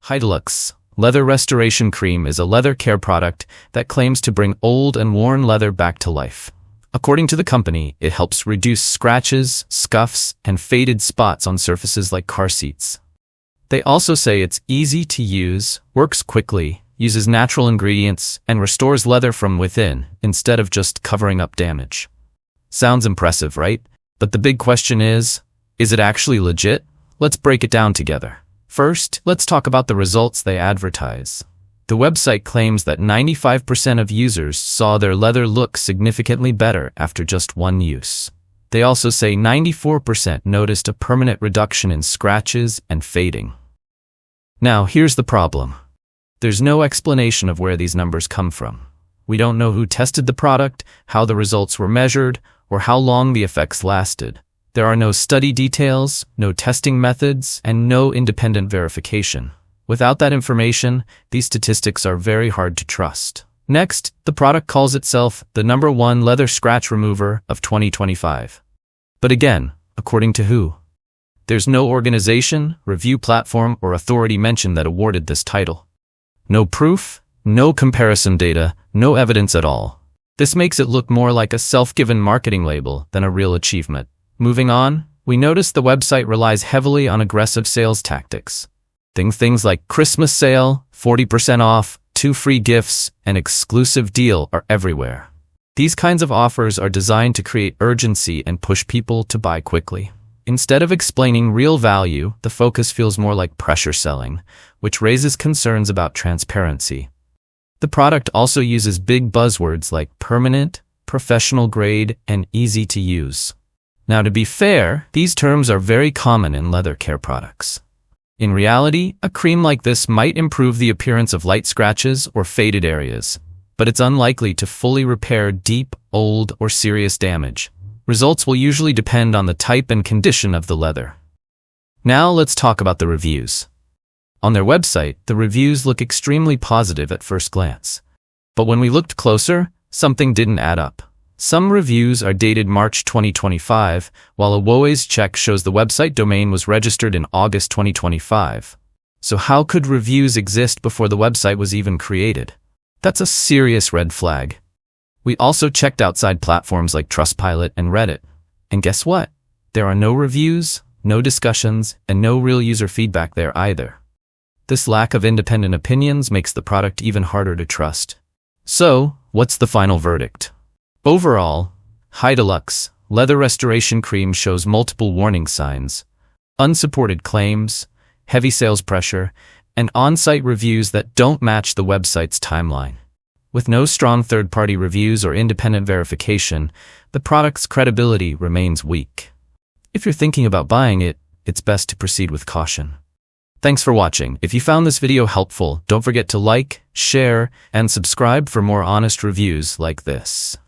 Heidelux Leather Restoration Cream is a leather care product that claims to bring old and worn leather back to life. According to the company, it helps reduce scratches, scuffs, and faded spots on surfaces like car seats. They also say it's easy to use, works quickly, uses natural ingredients, and restores leather from within instead of just covering up damage. Sounds impressive, right? But the big question is it actually legit? Let's break it down together. First, let's talk about the results they advertise. The website claims that 95% of users saw their leather look significantly better after just one use. They also say 94% noticed a permanent reduction in scratches and fading. Now, here's the problem. There's no explanation of where these numbers come from. We don't know who tested the product, how the results were measured, or how long the effects lasted. There are no study details, no testing methods, and no independent verification. Without that information, these statistics are very hard to trust. Next, the product calls itself the #1 leather scratch remover of 2025. But again, according to who? There's no organization, review platform, or authority mentioned that awarded this title. No proof, no comparison data, no evidence at all. This makes it look more like a self-given marketing label than a real achievement. Moving on, we notice the website relies heavily on aggressive sales tactics. Things like Christmas sale, 40% off, 2 free gifts, and exclusive deal are everywhere. These kinds of offers are designed to create urgency and push people to buy quickly. Instead of explaining real value, the focus feels more like pressure selling, which raises concerns about transparency. The product also uses big buzzwords like permanent, professional grade, and easy to use. Now, to be fair, these terms are very common in leather care products. In reality, a cream like this might improve the appearance of light scratches or faded areas, but it's unlikely to fully repair deep, old, or serious damage. Results will usually depend on the type and condition of the leather. Now let's talk about the reviews. On their website, the reviews look extremely positive at first glance. But when we looked closer, something didn't add up. Some reviews are dated March 2025, while a WOA's check shows the website domain was registered in August 2025. So how could reviews exist before the website was even created? That's a serious red flag. We also checked outside platforms like Trustpilot and Reddit. And guess what? There are no reviews, no discussions, and no real user feedback there either. This lack of independent opinions makes the product even harder to trust. So, what's the final verdict? Overall, Heidelux Leather Restoration Cream shows multiple warning signs, unsupported claims, heavy sales pressure, and on-site reviews that don't match the website's timeline. With no strong third-party reviews or independent verification, the product's credibility remains weak. If you're thinking about buying it, it's best to proceed with caution. Thanks for watching. If you found this video helpful, don't forget to like, share, and subscribe for more honest reviews like this.